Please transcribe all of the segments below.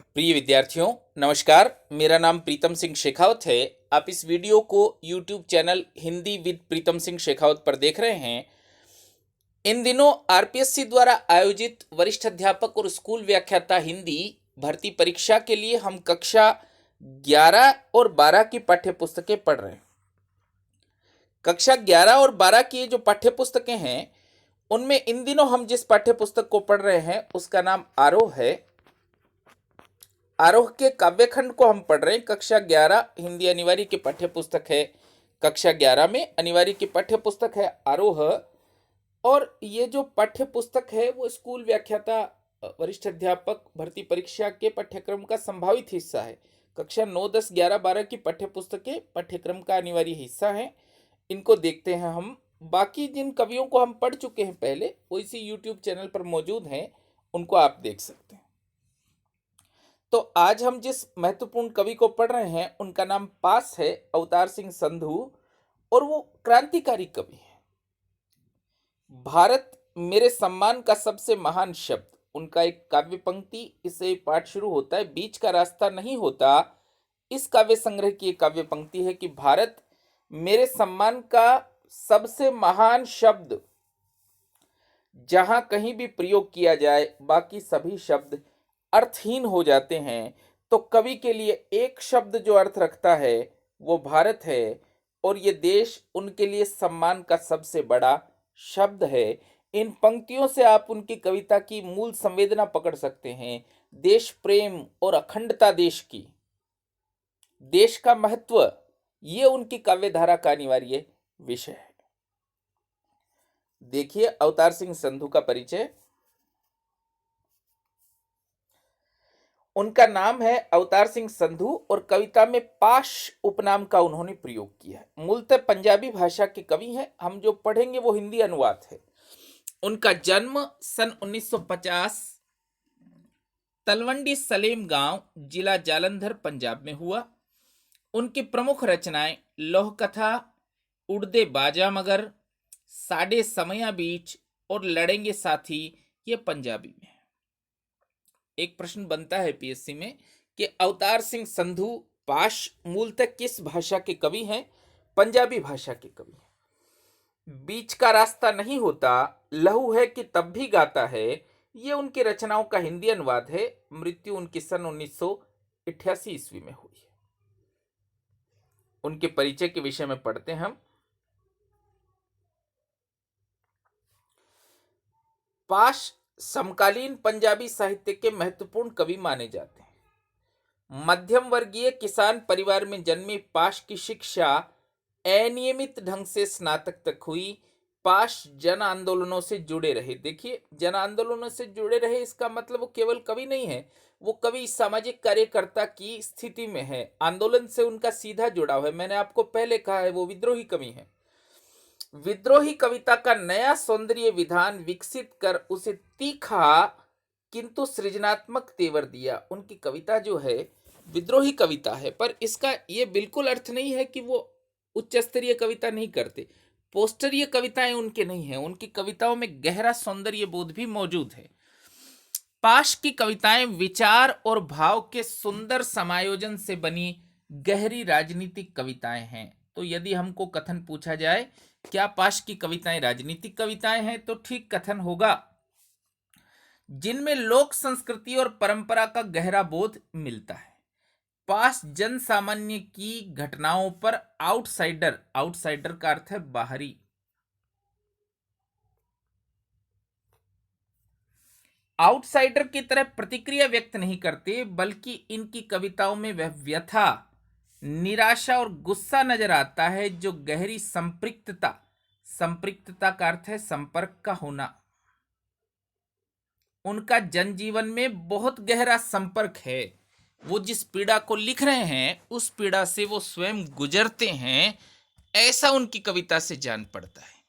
प्रिय विद्यार्थियों, नमस्कार। मेरा नाम प्रीतम सिंह शेखावत है। आप इस वीडियो को YouTube channel Hindi with Pritam Singh Shekhawat पर देख रहे हैं। इन दिनों आरपीएससी द्वारा आयोजित वरिष्ठ अध्यापक और स्कूल व्याख्याता हिंदी भर्ती परीक्षा के लिए हम कक्षा 11 और 12 की पाठ्य पुस्तकें पढ़ रहे हैं। कक्षा 11 और 12 की जो पाठ्य पुस्तकें हैं, उनमें इन दिनों हम जिस पाठ्य पुस्तक को पढ़ रहे हैं उसका नाम आरोह है। आरोह के काव्यखंड को हम पढ़ रहे हैं। कक्षा 11 हिंदी अनिवार्य की पाठ्य पुस्तक है। कक्षा 11 में अनिवार्य की पाठ्य पुस्तक है आरोह। और ये जो पाठ्य पुस्तक है वो स्कूल व्याख्याता वरिष्ठ अध्यापक भर्ती परीक्षा के पाठ्यक्रम का संभावित हिस्सा है। कक्षा 9, 10, 11, 12 की पाठ्य पुस्तकें पाठ्यक्रम का अनिवार्य हिस्सा हैं। इनको देखते हैं हम। बाकी जिन कवियों को हम पढ़ चुके हैं पहले, वो इसी यूट्यूब चैनल पर मौजूद हैं, उनको आप देख सकते हैं। तो आज हम जिस महत्वपूर्ण कवि को पढ़ रहे हैं उनका नाम पास है, अवतार सिंह संधू, और वो क्रांतिकारी कवि है। भारत मेरे सम्मान का सबसे महान शब्द, उनका एक काव्य पंक्ति, इससे पाठ शुरू होता है। बीच का रास्ता नहीं होता, इस काव्य संग्रह की एक काव्य पंक्ति है कि भारत मेरे सम्मान का सबसे महान शब्द, जहां कहीं भी प्रयोग किया जाए बाकी सभी शब्द अर्थहीन हो जाते हैं। तो कवि के लिए एक शब्द जो अर्थ रखता है वो भारत है, और ये देश उनके लिए सम्मान का सबसे बड़ा शब्द है। इन पंक्तियों से आप उनकी कविता की मूल संवेदना पकड़ सकते हैं। देश प्रेम और अखंडता देश की, देश का महत्व, ये उनकी काव्यधारा का अनिवार्य विषय है। देखिए अवतार सिंह संधू का परिचय। उनका नाम है अवतार सिंह संधू और कविता में पाश उपनाम का उन्होंने प्रयोग किया है। मूलतः पंजाबी भाषा के कवि हैं। हम जो पढ़ेंगे वो हिंदी अनुवाद है। उनका जन्म सन 1950 तलवंडी सलेम गांव, जिला जालंधर, पंजाब में हुआ। उनकी प्रमुख रचनाएं लौह कथा, उड़दे बाजा मगर, साडे समया बीच और लड़ेंगे साथी, ये पंजाबी में है। एक प्रश्न बनता है पीएससी में कि अवतार सिंह संधू पाश मूलतः किस भाषा के कवि हैं? पंजाबी भाषा के कवि हैं। बीच का रास्ता नहीं होता, लहू है कि तब भी गाता है, ये उनकी रचनाओं का हिंदी अनुवाद है। मृत्यु उनकी सन 1988 ईस्वी में हुई है। उनके परिचय के विषय में पढ़ते हैं हम। पाश समकालीन पंजाबी साहित्य के महत्वपूर्ण कवि माने जाते हैं। मध्यम वर्गीय किसान परिवार में जन्मे पाश की शिक्षा अनियमित ढंग से स्नातक तक हुई। पाश जन आंदोलनों से जुड़े रहे। देखिए, जन आंदोलनों से जुड़े रहे, इसका मतलब वो केवल कवि नहीं है, वो कवि सामाजिक कार्यकर्ता की स्थिति में है। आंदोलन से उनका सीधा जुड़ाव है। मैंने आपको पहले कहा है वो विद्रोही कवि है। विद्रोही कविता का नया सौंदर्य विधान विकसित कर उसे तीखा किंतु सृजनात्मक तेवर दिया। उनकी कविता जो है विद्रोही कविता है, पर इसका ये बिल्कुल अर्थ नहीं है कि वो उच्च स्तरीय कविता नहीं करते। पोस्टरीय कविताएं उनके नहीं है। उनकी कविताओं में गहरा सौंदर्य बोध भी मौजूद है। पाश की कविताएं विचार और भाव के सुंदर समायोजन से बनी गहरी राजनीतिक कविताएं हैं। तो यदि हमको कथन पूछा जाए क्या पाश की कविताएं राजनीतिक कविताएं हैं, तो ठीक कथन होगा, जिनमें लोक संस्कृति और परंपरा का गहरा बोध मिलता है। पास जन सामान्य की घटनाओं पर आउटसाइडर, आउटसाइडर का अर्थ है बाहरी, आउटसाइडर की तरह प्रतिक्रिया व्यक्त नहीं करते, बल्कि इनकी कविताओं में वह व्यथा, निराशा और गुस्सा नजर आता है जो गहरी संपृक्तता, संपृक्तता का अर्थ है संपर्क का होना, उनका जनजीवन में बहुत गहरा संपर्क है। वो जिस पीड़ा को लिख रहे हैं उस पीड़ा से वो स्वयं गुजरते हैं, ऐसा उनकी कविता से जान पड़ता है।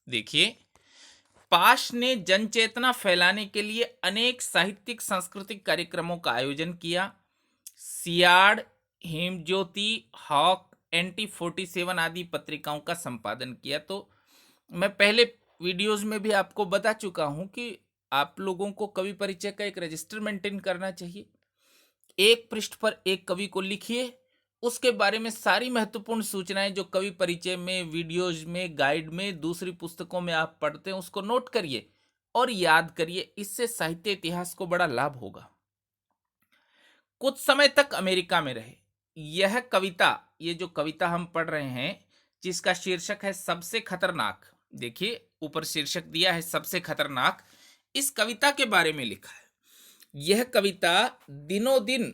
देखिए, पाश ने जनचेतना फैलाने के लिए अनेक साहित्यिक सांस्कृतिक कार्यक्रमों का आयोजन किया। सियाड़, हेमज्योति, हॉक, एंटी 47 आदि पत्रिकाओं का संपादन किया। तो मैं पहले वीडियोस में भी आपको बता चुका हूं कि आप लोगों को कवि परिचय का एक रजिस्टर मेंटेन करना चाहिए। एक पृष्ठ पर एक कवि को लिखिए, उसके बारे में सारी महत्वपूर्ण सूचनाएं जो कवि परिचय में, वीडियोज में, गाइड में, दूसरी पुस्तकों में आप पढ़ते हैं उसको नोट करिए और याद करिए। इससे साहित्य इतिहास को बड़ा लाभ होगा। कुछ समय तक अमेरिका में रहे। यह कविता, ये जो कविता हम पढ़ रहे हैं जिसका शीर्षक है सबसे खतरनाक, देखिए ऊपर शीर्षक दिया है सबसे खतरनाक, इस कविता के बारे में लिखा है। यह कविता दिनों दिन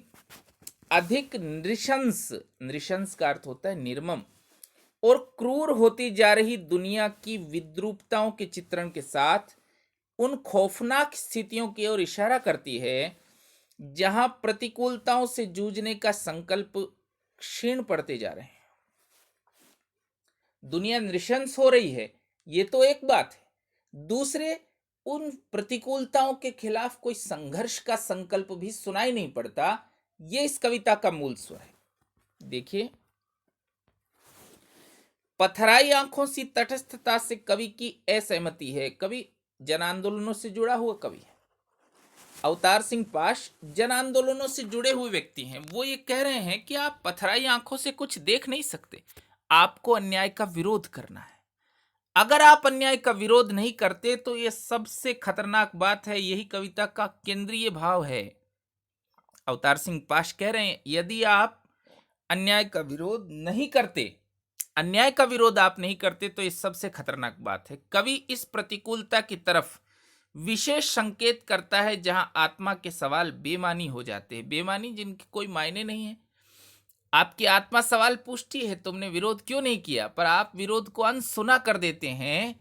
अधिक नृशंस, नृशंस का अर्थ होता है निर्मम, और क्रूर होती जा रही दुनिया की विद्रूपताओं के चित्रण के साथ उन खौफनाक स्थितियों की ओर इशारा करती है जहां प्रतिकूलताओं से जूझने का संकल्प क्षीण पड़ते जा रहे हैं। दुनिया नृशंस हो रही है, ये तो एक बात है। दूसरे, उन प्रतिकूलताओं के खिलाफ कोई संघर्ष का संकल्प भी सुनाई नहीं पड़ता। ये इस कविता का मूल स्वर है। देखिए, पथराई आंखों सी तटस्थता से कवि की असहमति है। कवि जन आंदोलनों से जुड़ा हुआ कवि है। अवतार सिंह पाश जन आंदोलनों से जुड़े हुए व्यक्ति हैं। वो ये कह रहे हैं कि आप पथराई आंखों से कुछ देख नहीं सकते, आपको अन्याय का विरोध करना है। अगर आप अन्याय का विरोध नहीं करते तो यह सबसे खतरनाक बात है। यही कविता का केंद्रीय भाव है। अवतार सिंह पाश कह रहे हैं, यदि आप अन्याय का विरोध नहीं करते, अन्याय का विरोध आप नहीं करते तो यह सबसे खतरनाक बात है। कवि इस प्रतिकूलता की तरफ विशेष संकेत करता है जहां आत्मा के सवाल बेमानी हो जाते हैं, बेमानी जिनके कोई मायने नहीं है। आपकी आत्मा सवाल पूछती है तुमने विरोध क्यों नहीं किया, पर आप विरोध को अनसुना कर देते हैं।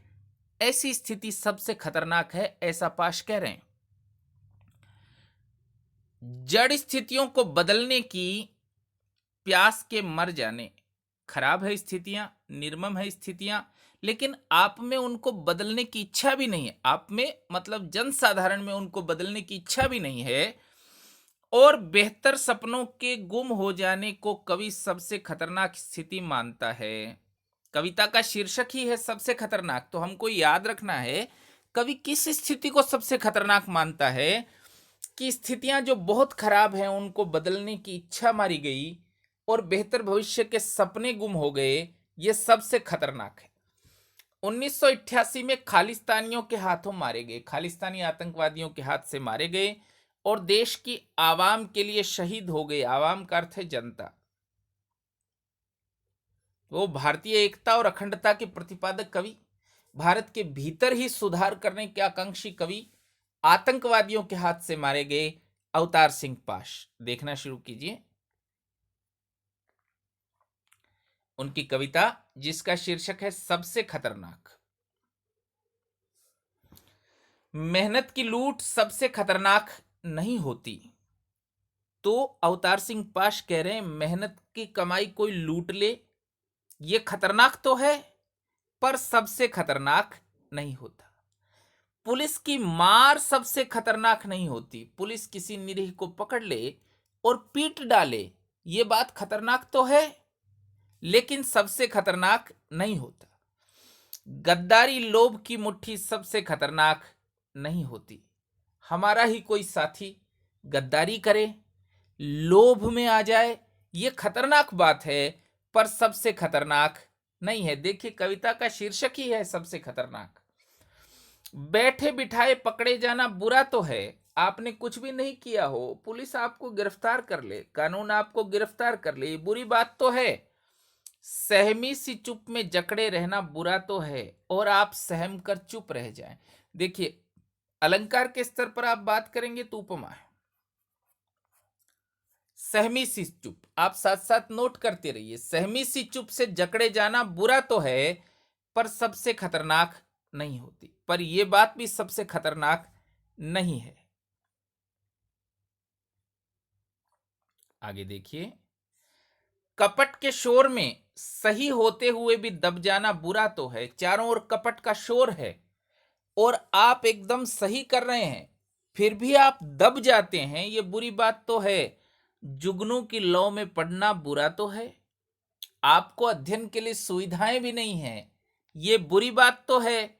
ऐसी स्थिति सबसे खतरनाक है, ऐसा पाश कह रहे हैं। जड़ स्थितियों को बदलने की प्यास के मर जाने। खराब है स्थितियां, निर्मम है स्थितियां, लेकिन आप में उनको बदलने की इच्छा भी नहीं है। आप में मतलब जनसाधारण में उनको बदलने की इच्छा भी नहीं है। और बेहतर सपनों के गुम हो जाने को कवि सबसे खतरनाक स्थिति मानता है। कविता का शीर्षक ही है सबसे खतरनाक, तो हमको याद रखना है कवि किस स्थिति को सबसे खतरनाक मानता है। कि स्थितियां जो बहुत खराब हैं उनको बदलने की इच्छा मारी गई और बेहतर भविष्य के सपने गुम हो गए, ये सबसे खतरनाक है। 1988 में खालिस्तानियों के हाथों मारे गए, खालिस्तानी आतंकवादियों के हाथ से मारे गए और देश की आवाम के लिए शहीद हो गए। आवाम का अर्थ है जनता। वो भारतीय एकता और अखंडता के प्रतिपादक कवि, भारत के भीतर ही सुधार करने के आकांक्षी कवि आतंकवादियों के हाथ से मारे गए अवतार सिंह पाश। देखना शुरू कीजिए उनकी कविता जिसका शीर्षक है सबसे खतरनाक। मेहनत की लूट सबसे खतरनाक नहीं होती। तो अवतार सिंह पाश कह रहे हैं मेहनत की कमाई कोई लूट ले, ये खतरनाक तो है पर सबसे खतरनाक नहीं होता। पुलिस की मार सबसे खतरनाक नहीं होती। पुलिस किसी निरीह को पकड़ ले और पीट डाले, ये बात खतरनाक तो है लेकिन सबसे खतरनाक नहीं होता। गद्दारी लोभ की मुट्ठी सबसे खतरनाक नहीं होती। हमारा ही कोई साथी गद्दारी करे, लोभ में आ जाए, ये खतरनाक बात है पर सबसे खतरनाक नहीं है। देखिए कविता का शीर्षक ही है सबसे खतरनाक। बैठे बिठाए पकड़े जाना बुरा तो है, आपने कुछ भी नहीं किया हो, पुलिस आपको गिरफ्तार कर ले, कानून आपको गिरफ्तार कर ले, ये बुरी बात तो है। सहमी सी चुप में जकड़े रहना बुरा तो है और आप सहम कर चुप रह जाएं। देखिए अलंकार के स्तर पर आप बात करेंगे तो उपमा है। सहमी सी चुप, आप साथ साथ नोट करते रहिए। सहमी सी चुप से जकड़े जाना बुरा तो है पर सबसे खतरनाक नहीं होती, पर यह बात भी सबसे खतरनाक नहीं है। आगे देखिए, कपट के शोर में सही होते हुए भी दब जाना बुरा तो है। चारों ओर कपट का शोर है और आप एकदम सही कर रहे हैं फिर भी आप दब जाते हैं, ये बुरी बात तो है। जुगनू की लौ में पड़ना बुरा तो है। आपको अध्ययन के लिए सुविधाएं भी नहीं है, ये बुरी बात तो है।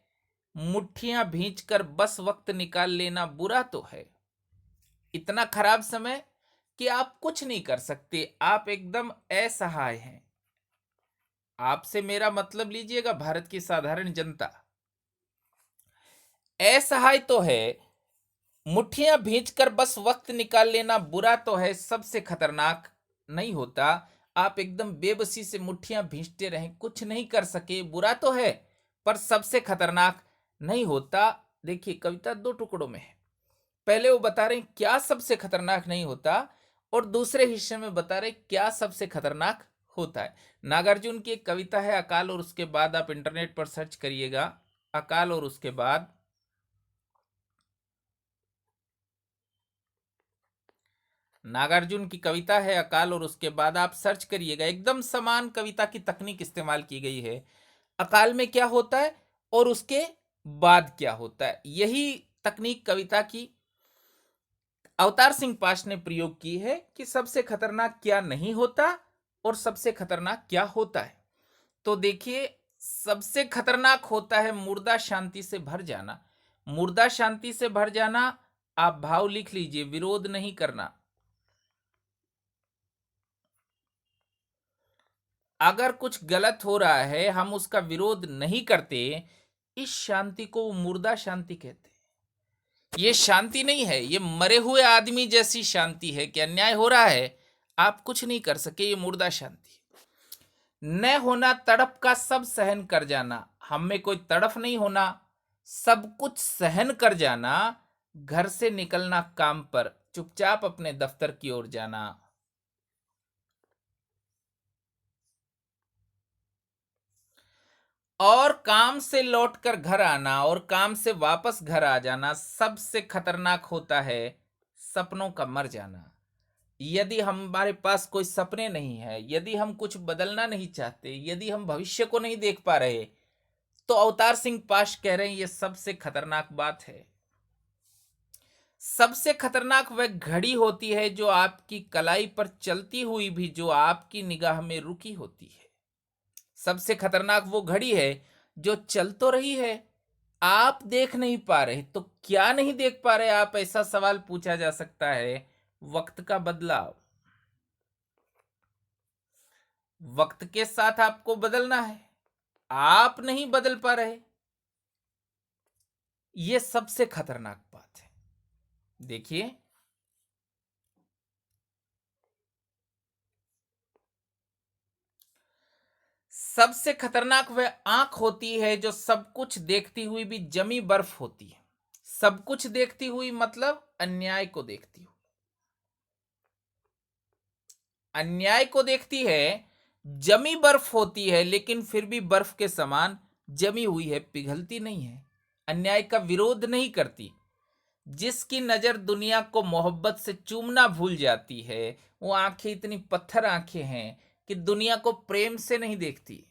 मुट्ठियां भींचकर बस वक्त निकाल लेना बुरा तो है। इतना खराब समय कि आप कुछ नहीं कर सकते, आप एकदम असहाय हैं। आपसे मेरा मतलब लीजिएगा, भारत की साधारण जनता असहाय तो है। मुट्ठियां भींचकर बस वक्त निकाल लेना बुरा तो है, सबसे खतरनाक नहीं होता। आप एकदम बेबसी से मुट्ठियां भींचते रहें, कुछ नहीं कर सके, बुरा तो है, पर सबसे खतरनाक नहीं होता। देखिए, कविता दो टुकड़ों में है। पहले वो बता रहे हैं क्या सबसे खतरनाक नहीं होता, और दूसरे हिस्से में बता रहे क्या सबसे खतरनाक होता है। नागार्जुन की एक कविता है अकाल और उसके बाद, आप इंटरनेट पर सर्च करिएगा अकाल और उसके बाद। नागार्जुन की कविता है अकाल और उसके बाद, आप सर्च करिएगा, एकदम समान कविता की तकनीक इस्तेमाल की गई है। अकाल में क्या होता है और उसके बाद क्या होता है, यही तकनीक कविता की अवतार सिंह पाश ने प्रयोग की है कि सबसे खतरनाक क्या नहीं होता और सबसे खतरनाक क्या होता है। तो देखिए, सबसे खतरनाक होता है मुर्दा शांति से भर जाना। मुर्दा शांति से भर जाना, आप भाव लिख लीजिए, विरोध नहीं करना। अगर कुछ गलत हो रहा है, हम उसका विरोध नहीं करते, इस शांति को वो मुर्दा शांति कहते हैं। ये शांति नहीं है, ये मरे हुए आदमी जैसी शांति है कि अन्याय हो रहा है, आप कुछ नहीं कर सके, ये मुर्दा शांति। न होना तड़प का सब सहन कर जाना, हम में कोई तड़फ नहीं होना, सब कुछ सहन कर जाना। घर से निकलना काम पर, चुपचाप अपने दफ्तर की ओर जाना। और काम से लौटकर घर आना और काम से वापस घर आ जाना सबसे खतरनाक होता है सपनों का मर जाना। यदि हमारे पास कोई सपने नहीं है, यदि हम कुछ बदलना नहीं चाहते, यदि हम भविष्य को नहीं देख पा रहे, तो अवतार सिंह पाश कह रहे हैं यह सबसे खतरनाक बात है। सबसे खतरनाक वह घड़ी होती है जो आपकी कलाई पर चलती हुई भी जो आपकी निगाह में रुकी होती है। सबसे खतरनाक वो घड़ी है जो चल तो रही है, आप देख नहीं पा रहे। तो क्या नहीं देख पा रहे आप, ऐसा सवाल पूछा जा सकता है। वक्त का बदलाव, वक्त के साथ आपको बदलना है, आप नहीं बदल पा रहे, यह सबसे खतरनाक बात है। देखिए, सबसे खतरनाक वह आंख होती है जो सब कुछ देखती हुई भी जमी बर्फ होती है। सब कुछ देखती हुई मतलब अन्याय को देखती हुई, अन्याय को देखती है, जमी बर्फ होती है लेकिन फिर भी बर्फ के समान जमी हुई है, पिघलती नहीं है, अन्याय का विरोध नहीं करती। जिसकी नजर दुनिया को मोहब्बत से चूमना भूल जाती है, वो आंखें इतनी पत्थर आंखें हैं कि दुनिया को प्रेम से नहीं देखती।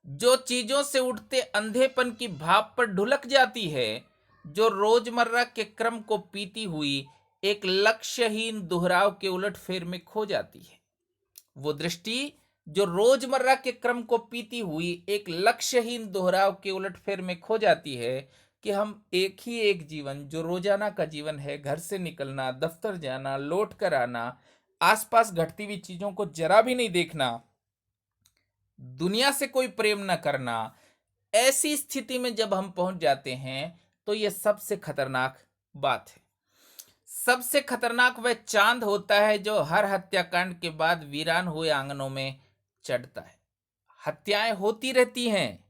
जो चीजों से उठते अंधेपन की भाप पर ढुलक जाती है, जो रोजमर्रा के क्रम को पीती हुई एक लक्ष्यहीन दोहराव के उलटफेर में खो जाती है। वो दृष्टि जो रोजमर्रा के क्रम को पीती हुई एक लक्ष्यहीन दोहराव के उलटफेर में खो जाती है कि हम एक ही एक जीवन, जो रोजाना का जीवन है, घर से निकलना, दफ्तर जाना, लौट कर आना, आसपास घटती हुई चीजों को जरा भी नहीं देखना, दुनिया से कोई प्रेम न करना, ऐसी स्थिति में जब हम पहुंच जाते हैं तो यह सबसे खतरनाक बात है। सबसे खतरनाक वह चांद होता है जो हर हत्याकांड के बाद वीरान हुए आंगनों में चढ़ता है। हत्याएं होती रहती हैं,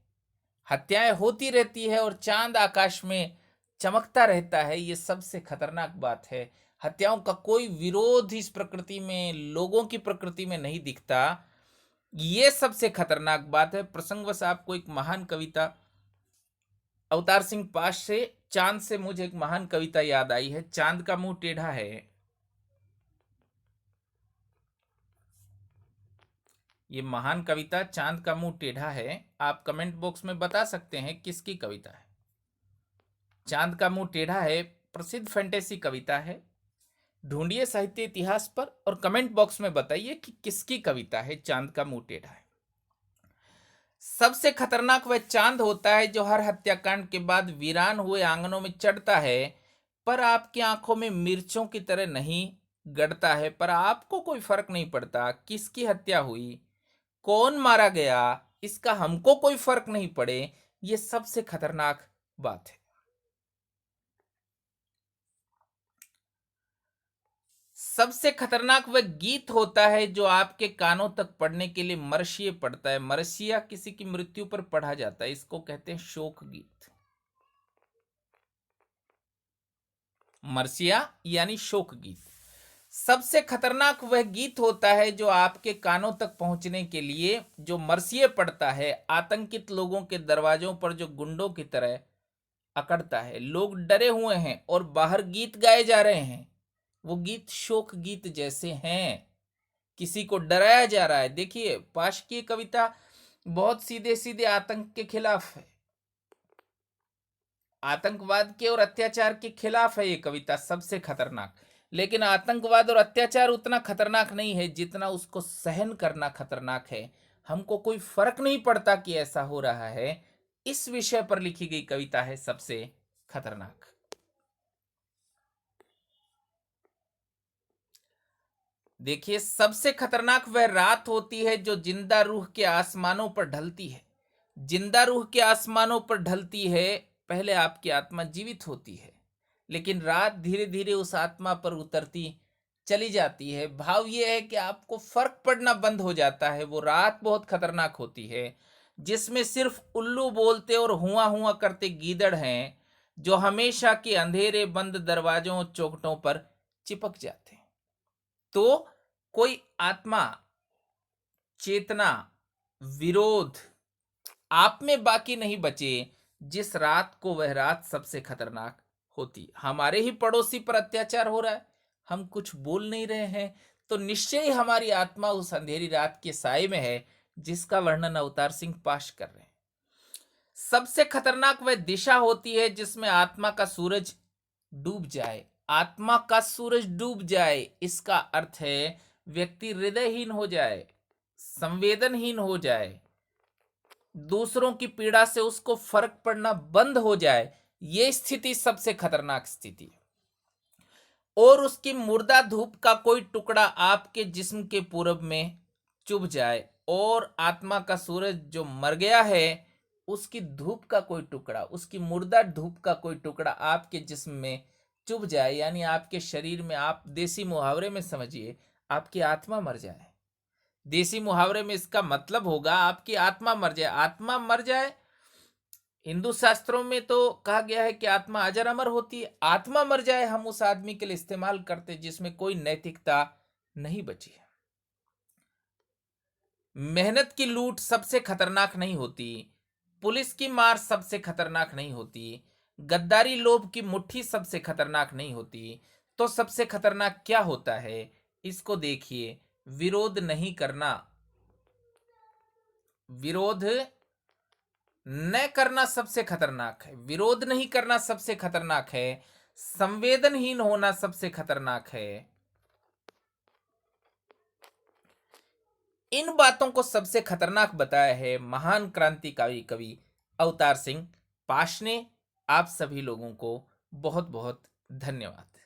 हत्याएं होती रहती है और चांद आकाश में चमकता रहता है, यह सबसे खतरनाक बात है। हत्याओं का कोई विरोध इस प्रकृति में, लोगों की प्रकृति में नहीं दिखता, ये सबसे खतरनाक बात है। प्रसंगवश आपको एक महान कविता अवतार सिंह पाश से, चांद से मुझे एक महान कविता याद आई है। चांद का मुंह टेढ़ा है, ये महान कविता चांद का मुंह टेढ़ा है। आप कमेंट बॉक्स में बता सकते हैं किसकी कविता है। चांद का मुंह टेढ़ा है प्रसिद्ध फैंटेसी कविता है। ढूंढिए साहित्य इतिहास पर और कमेंट बॉक्स में बताइए कि किसकी कविता है चांद का मुंह टेढ़ा है। सबसे खतरनाक वह चांद होता है जो हर हत्याकांड के बाद वीरान हुए आंगनों में चढ़ता है, पर आपकी आंखों में मिर्चों की तरह नहीं गड़ता है। पर आपको कोई फर्क नहीं पड़ता किसकी हत्या हुई, कौन मारा गया, इसका हमको कोई फर्क नहीं पड़े। ये सबसे खतरनाक बात है। सबसे खतरनाक वह गीत होता है जो आपके कानों तक पढ़ने के लिए मरसिए पड़ता है। मरसिया किसी की मृत्यु पर पढ़ा जाता है, इसको कहते हैं शोक गीत। मरसिया यानी शोक गीत। सबसे खतरनाक वह गीत होता है जो आपके कानों तक पहुंचने के लिए जो मरसिए पड़ता है, आतंकित लोगों के दरवाजों पर जो गुंडों की तरह अकड़ता है। लोग डरे हुए हैं और बाहर गीत गाए जा रहे हैं, वो गीत शोक गीत जैसे हैं, किसी को डराया जा रहा है। देखिए, पाश की कविता बहुत सीधे सीधे आतंक के खिलाफ है, आतंकवाद के और अत्याचार के खिलाफ है ये कविता सबसे खतरनाक। लेकिन आतंकवाद और अत्याचार उतना खतरनाक नहीं है जितना उसको सहन करना खतरनाक है। हमको कोई फर्क नहीं पड़ता कि ऐसा हो रहा है, इस विषय पर लिखी गई कविता है सबसे खतरनाक। देखिए, सबसे खतरनाक वह रात होती है जो जिंदा रूह के आसमानों पर ढलती है। जिंदा रूह के आसमानों पर ढलती है, पहले आपकी आत्मा जीवित होती है, लेकिन रात धीरे धीरे उस आत्मा पर उतरती चली जाती है। भाव यह है कि आपको फर्क पड़ना बंद हो जाता है। वो रात बहुत खतरनाक होती है जिसमें सिर्फ उल्लू बोलते और हुआ हुआ करते गीदड़ हैं जो हमेशा के अंधेरे बंद दरवाजों चौखटों पर चिपक जाते हैं। तो कोई आत्मा, चेतना, विरोध आप में बाकी नहीं बचे जिस रात को वह रात सबसे खतरनाक होती। हमारे ही पड़ोसी पर अत्याचार हो रहा है, हम कुछ बोल नहीं रहे हैं, तो निश्चय ही हमारी आत्मा उस अंधेरी रात के साए में है जिसका वर्णन अवतार सिंह पाश कर रहे हैं। सबसे खतरनाक वह दिशा होती है जिसमें आत्मा का सूरज डूब जाए। आत्मा का सूरज डूब जाए, इसका अर्थ है व्यक्ति हृदयहीन हो जाए, संवेदनहीन हो जाए, दूसरों की पीड़ा से उसको फर्क पड़ना बंद हो जाए। ये स्थिति सबसे खतरनाक स्थिति है। और उसकी मुर्दा धूप का कोई टुकड़ा आपके जिस्म के पूरब में चुभ जाए, और आत्मा का सूरज जो मर गया है उसकी धूप का कोई टुकड़ा, उसकी मुर्दा धूप का कोई टुकड़ा आपके जिस्म में चुभ जाए, यानी आपके शरीर में, आप देसी मुहावरे में समझिए, आपकी आत्मा मर जाए। देसी मुहावरे में इसका मतलब होगा आपकी आत्मा मर जाए। आत्मा मर जाए, हिंदू शास्त्रों में तो कहा गया है कि आत्मा अजर अमर होती है। आत्मा मर जाए हम उस आदमी के लिए इस्तेमाल करते जिसमें कोई नैतिकता नहीं बची है। मेहनत की लूट सबसे खतरनाक नहीं होती, पुलिस की मार सबसे खतरनाक नहीं होती, गद्दारी लोभ की मुट्ठी सबसे खतरनाक नहीं होती। तो सबसे खतरनाक क्या होता है, इसको देखिए। विरोध नहीं करना, विरोध न करना सबसे खतरनाक है। विरोध नहीं करना सबसे खतरनाक है। संवेदनहीन होना सबसे खतरनाक है। इन बातों को सबसे खतरनाक बताया है महान क्रांतिकारी कवि अवतार सिंह पाश ने। आप सभी लोगों को बहुत बहुत धन्यवाद।